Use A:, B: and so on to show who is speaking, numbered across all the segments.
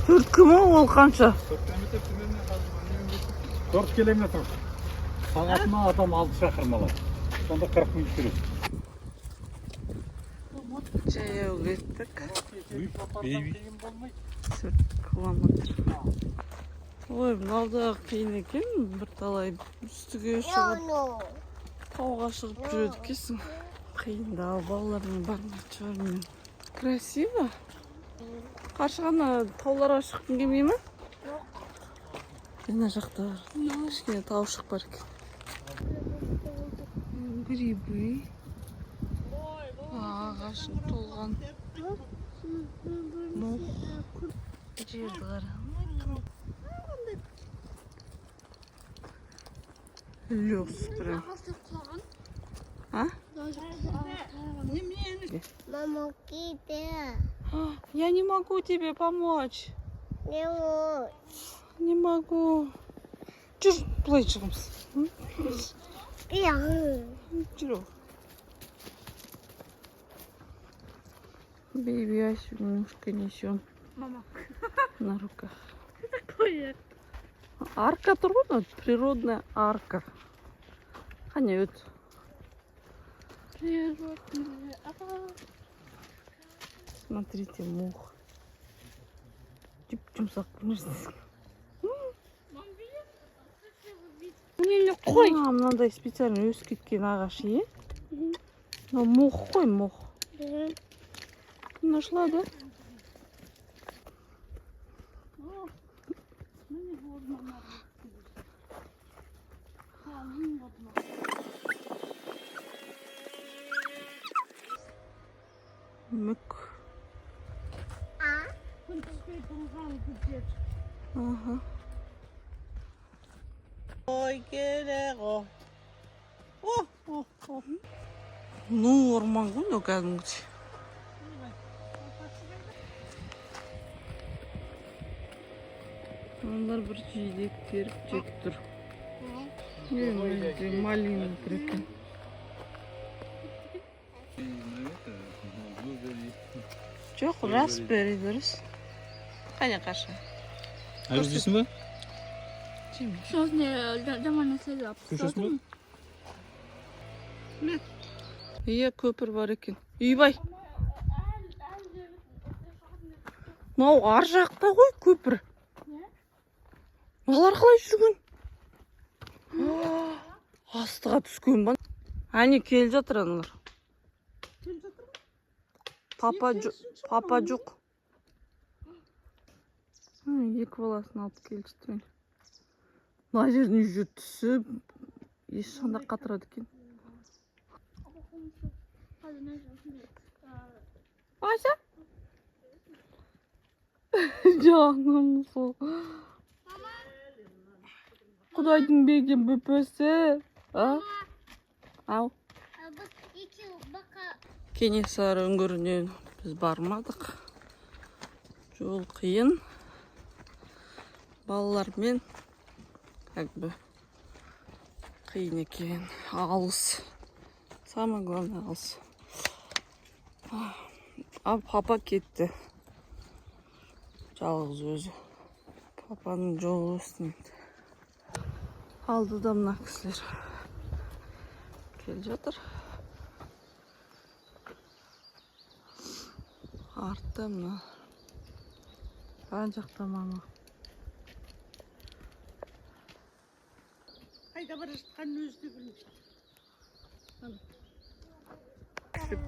A: 4 км ол қанша?
B: 4 километр. Сағатына адам 6 шақырым алады. Сонда 40 минут жүреді.
A: Жаяу кеттік. 4 км. Ой, мынау қиын екен, бірталай үстіге шығып, тауға шығып жүреді екенсің. Қиындау, балалармен бармай шығармын. Красиво. Қаршығана тауларға шыққың келмей ме?
C: Жоқ.
A: Мына жақта кішкене таушық бар екен. Грибы. Ағашын толған. Мох. Жерді қара. Лёс прям. А?
C: Мама, кидай.
A: Я не могу тебе помочь.
C: Не могу.
A: Не могу. Жүр, былай шығымыз. Жүр. Бейби Асю немножко несем.
C: Мама.
A: На руках.
C: Такое.
A: Арка трудно, природная арка. Қане өт.
C: Природная.
A: Смотрите, мух. Жұмсақ көрінесіз.
C: Қой.
A: Мынандай специально өсіп кеткен ағаш, е? Мух қой, мух. Нашла, да? Мүк. Ага. Ой, керек о. О. Ну, орман ғой, мынау кәдімгідей. Onlar bir жидек теріп жеп тұр. Малина тұр екен. Жоқ, распбери дұрыс. Қане қаршы?
B: Әжі дейсің бе?
A: Жеме.
C: Сейчас не жаман нәрселер
B: Көшесің бе?
A: Иә, көпір бар екен. Үйбай. Мынау ар жақта ғой көпір. Олар қалай жүрген? Астыға түскен ба? Әне келе жатыр аналар. Папа жоқ. Екі баласын алып келе жатыр. Мына жердің үйге түсіп, ешқандай қатырады екен. Ася? Жаным сол. Құдайдың берген бөпесі. Ау. Кенесары үңгірінен біз бармадық. Жол қиын. Балалармен қиын екен. Алыс. Самое главное алыс. Папа кетті. Жалғыз өзі. Папаның жолы өстінеді. Алдыда мына кісілер келе жатыр. Артта мына. Ан жақта мама.
C: Қайда бара жатқанын өзі де білмейді.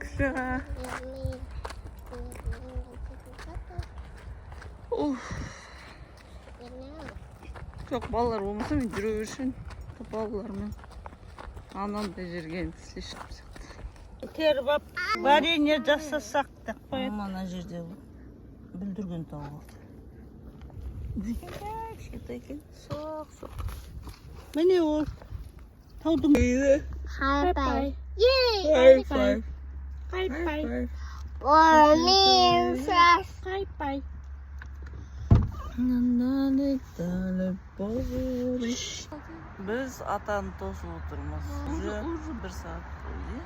A: Кіші. Жоқ, балалар болмаса мен жүре бершін. Балалармен. Анандай жерге слишком сияқты.
D: Теріп ап, варенье жасасақ та қояды.
A: Ана жерде бүлдірген тауы. Кішкентай екен. Соқ.
D: Міне ол таудың
C: Хай-пай.
A: Хай-пай.
D: Хай-пай.
C: Хай-пай.
A: Біз атаны тосып отырмыз. Уже 1 сағат болды.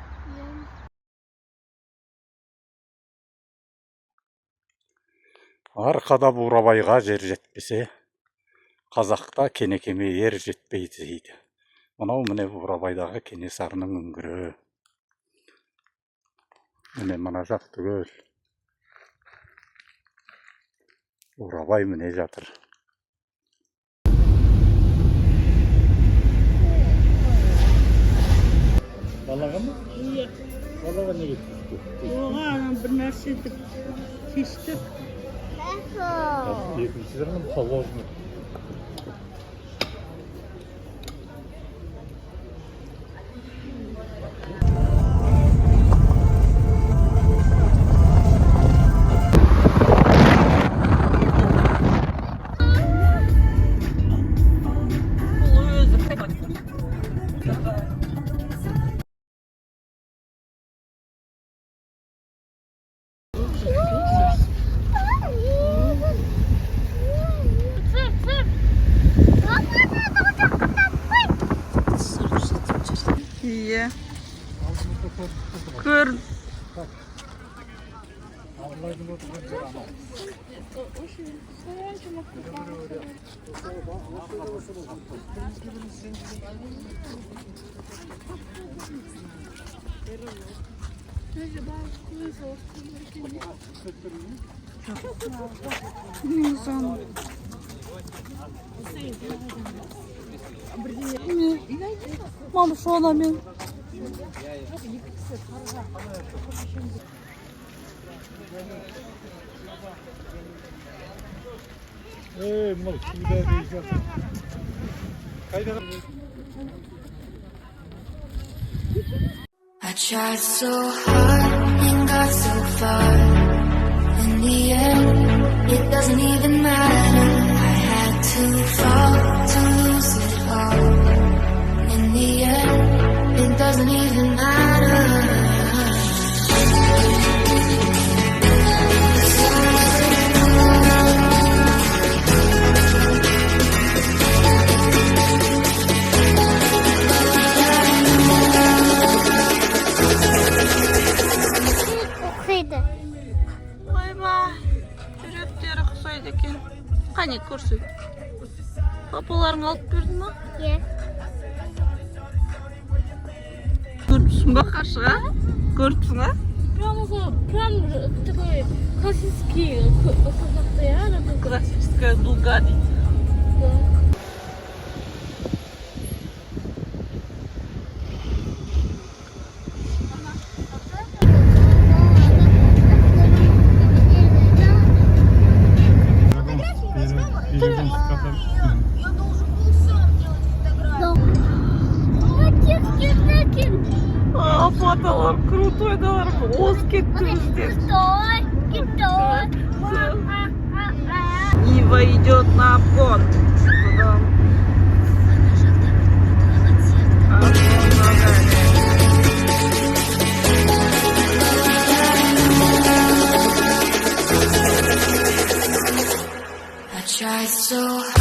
B: Арқада бурабайға жер жетпесе, қазақта кенекеме ер жетпейді дейді. Мынау міне бурабайдағы Кенесарының үңгірі. Міне мына жақ түгел. Бурабай міне жатыр. Балаға ма?
D: Иә.
B: Балаға не кетті?
D: Оған бір нәрсе деп тиісті.
B: Екінші жағынан положено.
A: Iya. Kır. Nisan. Mama şu an ben.
B: Мынау суда дейсің. Қайда?
E: I tried so hard and got so far. In the end, it doesn't even matter. I had to fall to lose it all. In the end, it doesn't even matter.
A: Қане көрсет. Папаларың алып берді ма?
C: Иә.
A: Көріпсің ба қаршыға? Көріпсің ба?
C: Прям такой классический казахта, я.
A: Классическая дуга дейді. Фотолар крутой далар. Оз кетті бізден. Ива идет на обгон.
E: I tried so hard.